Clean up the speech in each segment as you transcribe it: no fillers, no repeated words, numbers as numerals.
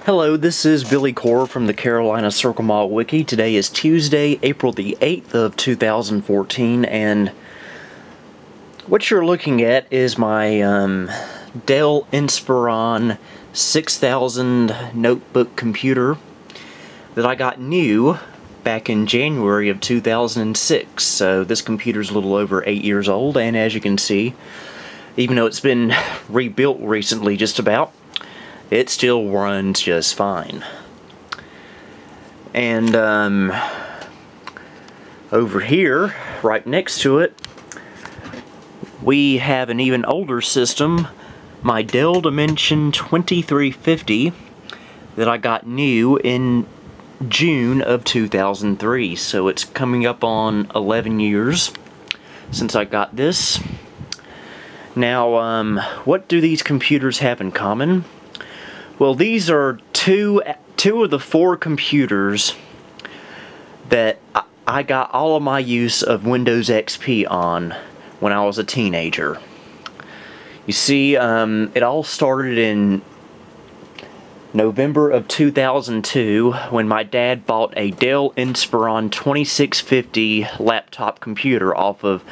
Hello, this is Billy Core from the Carolina Circle Mile Wiki. Today is Tuesday, April the 8th of 2014, and what you're looking at is my Dell Inspiron 6000 notebook computer that I got new back in January of 2006. So this computer's a little over 8 years old, and as you can see, even though it's been rebuilt recently just about, it still runs just fine. And over here, right next to it, we have an even older system, my Dell Dimension 2350, that I got new in June of 2003. So it's coming up on 11 years since I got this. Now, what do these computers have in common? Well, these are two of the four computers that I got all of my use of Windows XP on when I was a teenager. You see, it all started in November of 2002 when my dad bought a Dell Inspiron 2650 laptop computer off of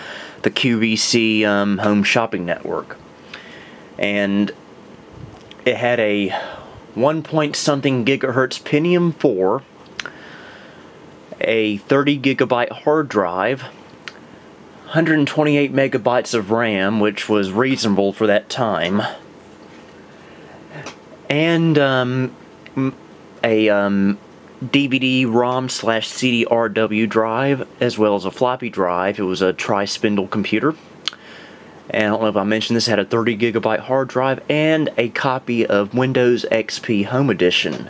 the QVC Home Shopping Network. And it had a 1-point-something gigahertz Pentium 4, a 30 gigabyte hard drive, 128 megabytes of RAM, which was reasonable for that time, and a DVD-ROM/CD-RW drive, as well as a floppy drive. It was a tri-spindle computer. And I don't know if I mentioned this, had a 30 gigabyte hard drive and a copy of Windows XP Home Edition,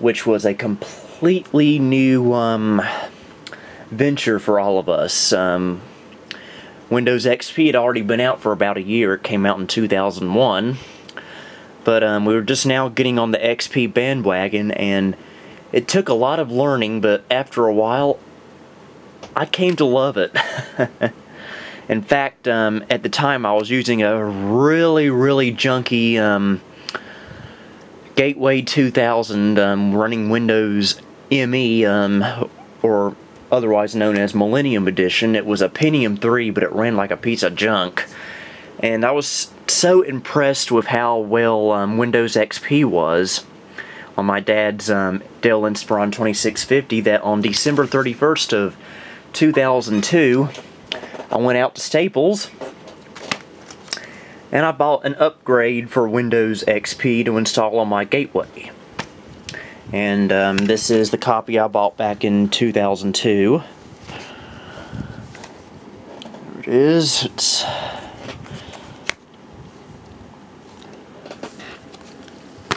which was a completely new venture for all of us. Windows XP had already been out for about a year. It came out in 2001. But we were just now getting on the XP bandwagon, and it took a lot of learning, but after a while, I came to love it. In fact, at the time I was using a really junky Gateway 2000 running Windows ME, or otherwise known as Millennium Edition. It was a Pentium 3, but it ran like a piece of junk. And I was so impressed with how well Windows XP was on my dad's Dell Inspiron 2650 that on December 31st of 2002, I went out to Staples and I bought an upgrade for Windows XP to install on my Gateway. And this is the copy I bought back in 2002. There it is. It's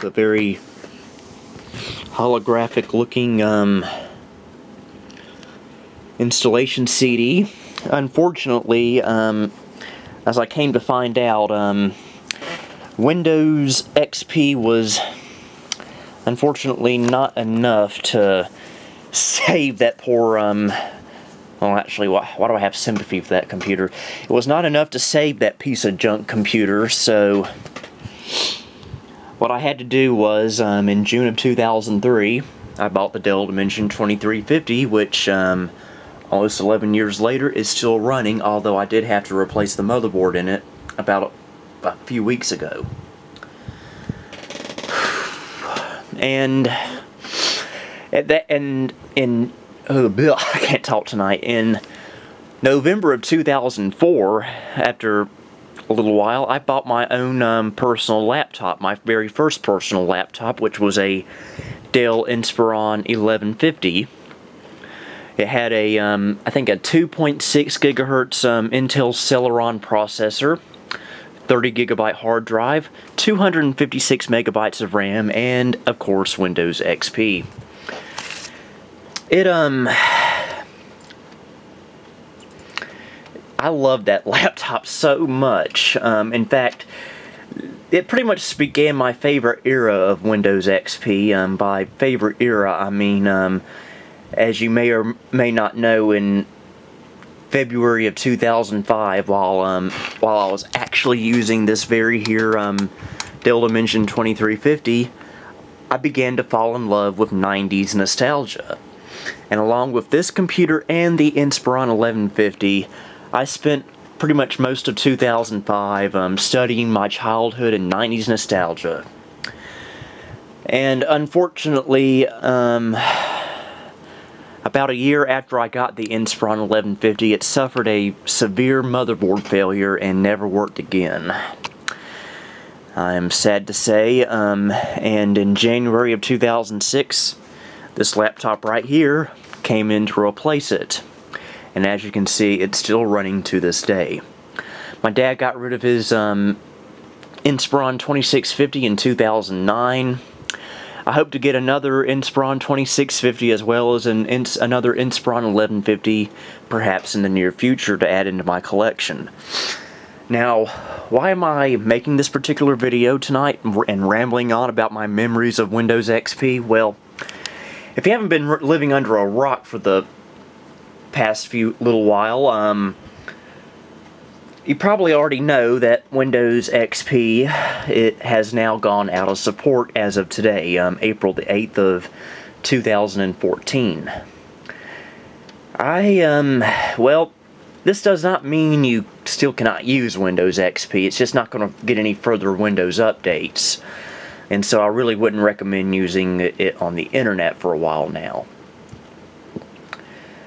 a very holographic looking installation CD. Unfortunately, as I came to find out, Windows XP was unfortunately not enough to save that poor, well actually, why do I have sympathy for that computer? It was not enough to save that piece of junk computer, so what I had to do was, in June of 2003, I bought the Dell Dimension 2350, which, almost 11 years later, is still running, although I did have to replace the motherboard in it about a few weeks ago. And I can't talk tonight. In November of 2004, after a little while, I bought my own personal laptop, my very first personal laptop, which was a Dell Inspiron 1150. It had a, I think a 2.6 gigahertz Intel Celeron processor, 30 gigabyte hard drive, 256 megabytes of RAM, and of course Windows XP. It, I loved that laptop so much. In fact, it pretty much began my favorite era of Windows XP. By favorite era, I mean, as you may or may not know, in February of 2005, while I was actually using this very here Dell Dimension 2350, I began to fall in love with 90s nostalgia. And along with this computer and the Inspiron 1150, I spent pretty much most of 2005 studying my childhood and 90s nostalgia. And unfortunately, about a year after I got the Inspiron 1150, it suffered a severe motherboard failure and never worked again. I'm sad to say, and in January of 2006, this laptop right here came in to replace it. And as you can see, it's still running to this day. My dad got rid of his Inspiron 2650 in 2009. I hope to get another Inspiron 2650 as well as another Inspiron 1150 perhaps in the near future to add into my collection. Now, why am I making this particular video tonight and rambling on about my memories of Windows XP? Well, if you haven't been living under a rock for the past little while, you probably already know that Windows XP, it has now gone out of support as of today, April the 8th of 2014. Well, this does not mean you still cannot use Windows XP. It's just not going to get any further Windows updates. And so I really wouldn't recommend using it on the internet for a while now.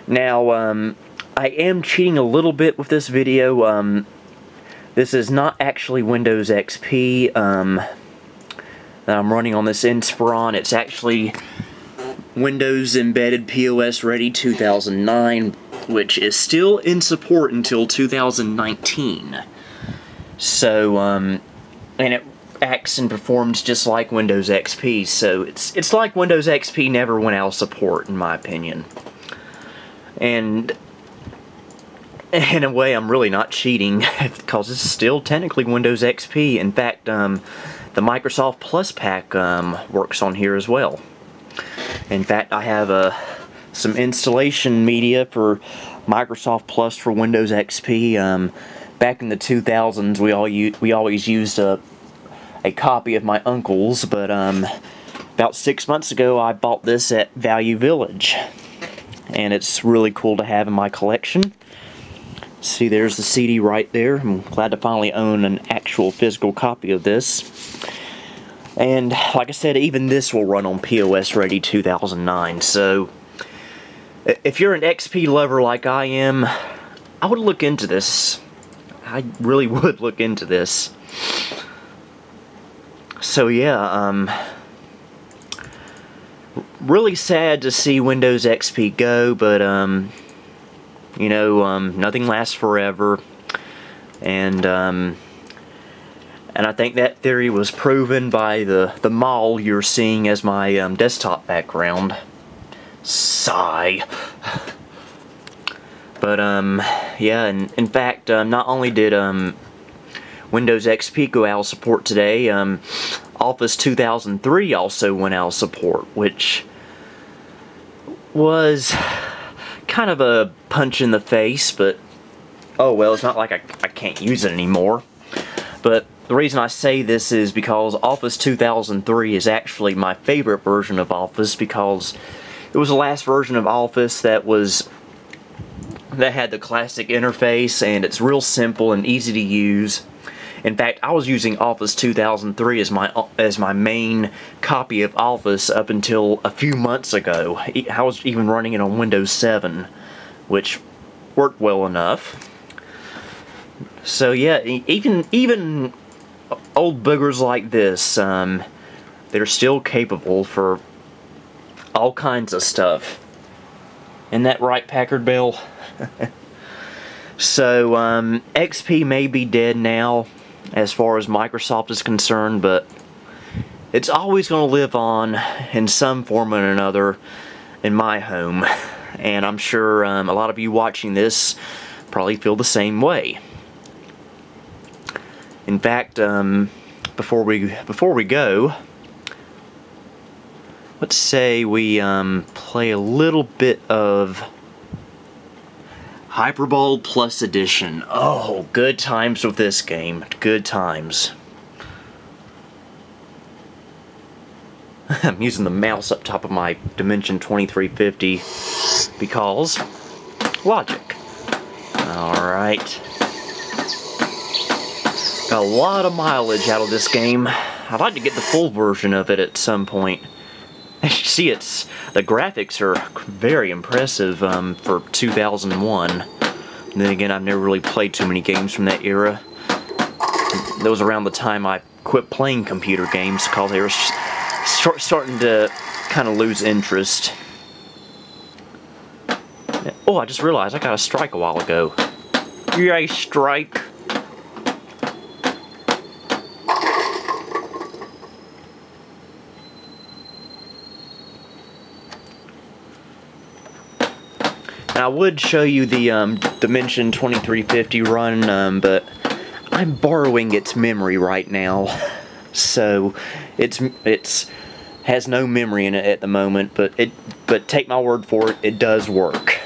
Now, I am cheating a little bit with this video. This is not actually Windows XP that I'm running on this Inspiron. It's actually Windows Embedded POS Ready 2009, which is still in support until 2019. So, and it acts and performs just like Windows XP, so it's like Windows XP never went out of support, in my opinion. And in a way, I'm really not cheating, because it's still technically Windows XP. In fact, the Microsoft Plus Pack works on here as well. In fact, I have some installation media for Microsoft Plus for Windows XP. Back in the 2000s, we always used a copy of my uncle's, but about 6 months ago, I bought this at Value Village. And it's really cool to have in my collection. See, there's the CD right there. I'm glad to finally own an actual physical copy of this. And like I said, even this will run on POS Ready 2009. So if you're an XP lover like I am, I would look into this. I really would look into this. So yeah, really sad to see Windows XP go, but you know, nothing lasts forever, and I think that theory was proven by the mall you're seeing as my desktop background. Sigh. But yeah, and in fact, not only did Windows XP go out of support today, Office 2003 also went out of support, which was kind of a punch in the face, but oh well, it's not like I can't use it anymore. But the reason I say this is because Office 2003 is actually my favorite version of Office, because it was the last version of Office that had the classic interface, and it's real simple and easy to use. In fact, I was using Office 2003 as my main copy of Office up until a few months ago. I was even running it on Windows 7, which worked well enough. So yeah, even old boogers like this, they're still capable for all kinds of stuff. Isn't that right, Packard Bell? So, XP may be dead now, as far as Microsoft is concerned, but it's always going to live on in some form or another in my home, and I'm sure a lot of you watching this probably feel the same way. In fact, before we go, let's say we play a little bit of Hyperball Plus Edition. Oh, good times with this game. Good times. I'm using the mouse up top of my Dimension 2350 because logic. Alright. Got a lot of mileage out of this game. I'd like to get the full version of it at some point. As you see, the graphics are very impressive for 2001. And then again, I've never really played too many games from that era. That was around the time I quit playing computer games because they were starting to kind of lose interest. Oh, I just realized I got a strike a while ago. Yay, strike! And I would show you the Dimension 2350 run, but I'm borrowing its memory right now, so it's has no memory in it at the moment. But take my word for it, it does work.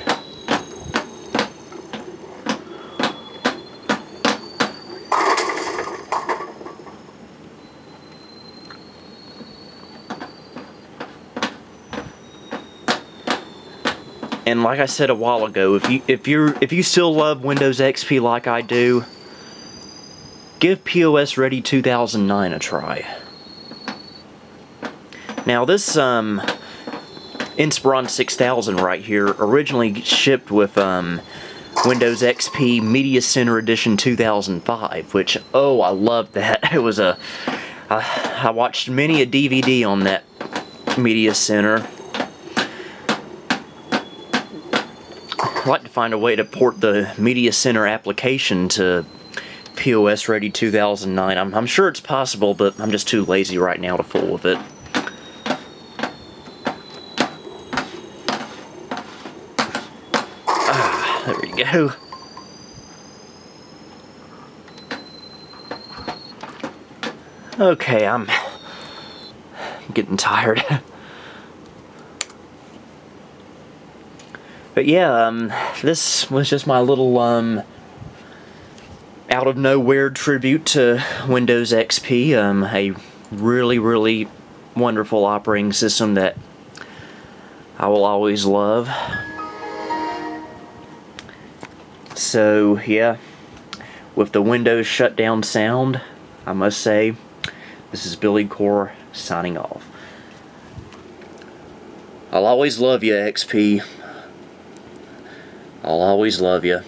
And like I said a while ago, if you still love Windows XP like I do, give POS Ready 2009 a try. Now this Inspiron 6000 right here originally shipped with Windows XP Media Center Edition 2005, which, oh, I loved that. It was I watched many a DVD on that Media Center. I'd like to find a way to port the Media Center application to POS Ready 2009. I'm sure it's possible, but I'm just too lazy right now to fool with it. Ah, there we go. Okay, I'm getting tired. But yeah, this was just my little out of nowhere tribute to Windows XP, a really wonderful operating system that I will always love. So yeah, with the Windows shutdown sound, I must say, this is Billy Core signing off. I'll always love you, XP. I'll always love you.